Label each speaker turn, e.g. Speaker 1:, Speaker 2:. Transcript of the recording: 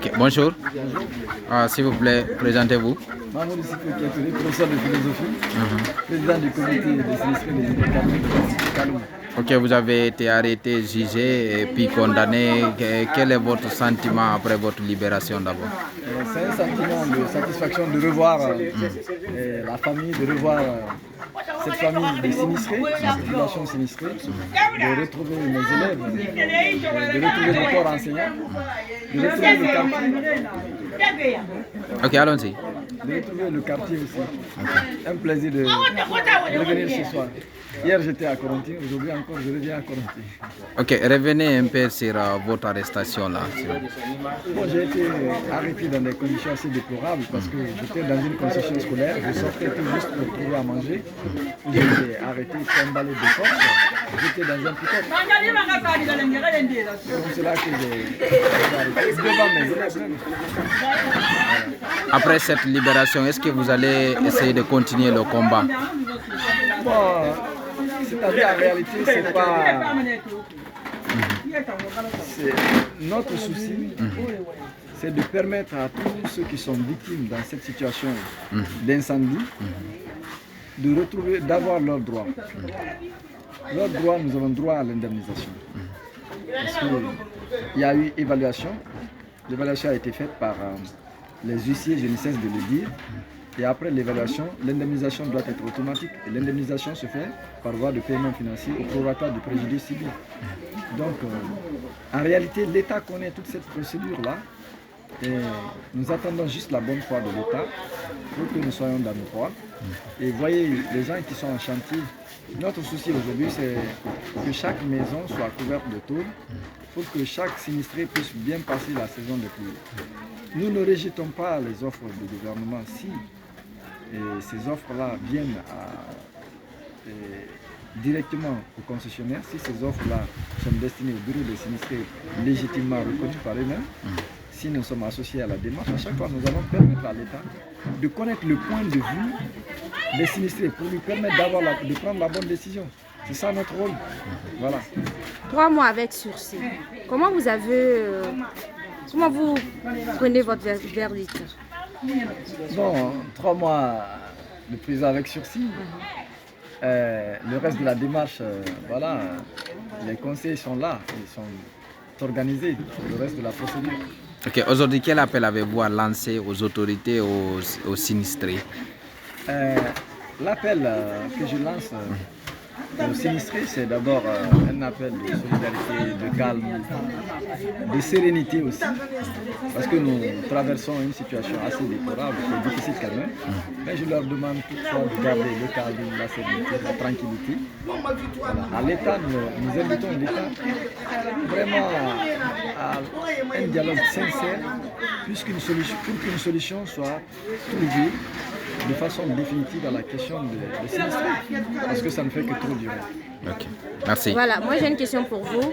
Speaker 1: Ok, bonjour. S'il vous plaît, présentez-vous.
Speaker 2: Mahmoud Issoufou Ketori, professeur de philosophie, président du comité des sinistrés des îles Kaloum.
Speaker 1: Ok, vous avez été arrêté, jugé et puis condamné. Quel est votre sentiment après votre libération d'abord?
Speaker 2: C'est un sentiment de satisfaction de revoir la famille, de revoir cette famille des sinistrés, la population sinistrée, de retrouver mes élèves, de retrouver le corps enseignant, de retrouver le quartier.
Speaker 1: Ok, allons-y.
Speaker 2: De retrouver le quartier aussi. Un plaisir de revenir ce soir. Hier j'étais à Coronti, aujourd'hui encore je reviens à Coronti.
Speaker 1: Ok, revenez un peu sur votre arrestation là.
Speaker 2: Bon, j'ai été arrêté dans des conditions assez déplorables parce que j'étais dans une concession scolaire, je sortais tout juste pour trouver à manger. J'ai été arrêté, emballé de force. J'étais dans un pick-up. Donc c'est là que j'ai été arrêté devant mes élèves.
Speaker 1: Après cette libération, est-ce que vous allez essayer de continuer le combat?
Speaker 2: Bon, c'est-à-dire en réalité, c'est pas... Notre souci, c'est de permettre à tous ceux qui sont victimes dans cette situation d'incendie de retrouver, d'avoir leurs droits. Leurs droits, nous avons droit à l'indemnisation. Parce qu'il y a eu évaluation. L'évaluation a été faite par les huissiers, je ne cesse de le dire. Et après l'évaluation, l'indemnisation doit être automatique. Et l'indemnisation se fait par voie de paiement financier au prorata du préjudice civil. Donc, en réalité, l'État connaît toute cette procédure-là. Et nous attendons juste la bonne foi de l'État pour que nous soyons dans nos droits. Et voyez, les gens qui sont en chantier, notre souci aujourd'hui, c'est que chaque maison soit couverte de tôle pour que chaque sinistré puisse bien passer la saison de pluie. Nous ne rejetons pas les offres du gouvernement si ces offres-là viennent directement aux concessionnaires, si ces offres-là sont destinées au bureau des sinistrés légitimement reconnus par eux-mêmes. Si nous sommes associés à la démarche, à chaque fois nous allons permettre à l'État de connaître le point de vue des sinistrés pour lui permettre de prendre la bonne décision. C'est ça notre rôle. Voilà.
Speaker 3: 3 mois avec sursis. Comment vous prenez votre verdict?
Speaker 2: Bon, 3 mois de prison avec sursis. Le reste de la démarche, voilà, les conseils sont là, ils sont organisés pour le reste de la procédure.
Speaker 1: Ok, aujourd'hui, quel appel avez-vous à lancer aux autorités, aux sinistrés?
Speaker 2: L'appel que je lance aux sinistrés, c'est d'abord un appel de solidarité, de calme, de sérénité aussi, parce que nous traversons une situation assez déplorable, c'est difficile quand même, mais je leur demande toutefois de garder le calme, la sérénité, la tranquillité. Voilà. À l'État, nous invitons l'État vraiment à un dialogue sincère, pour qu'une solution soit trouvée de façon définitive à la question de sinistrés, parce que ça ne fait que trop durer.
Speaker 1: Ok, merci.
Speaker 3: Voilà, moi j'ai une question pour vous.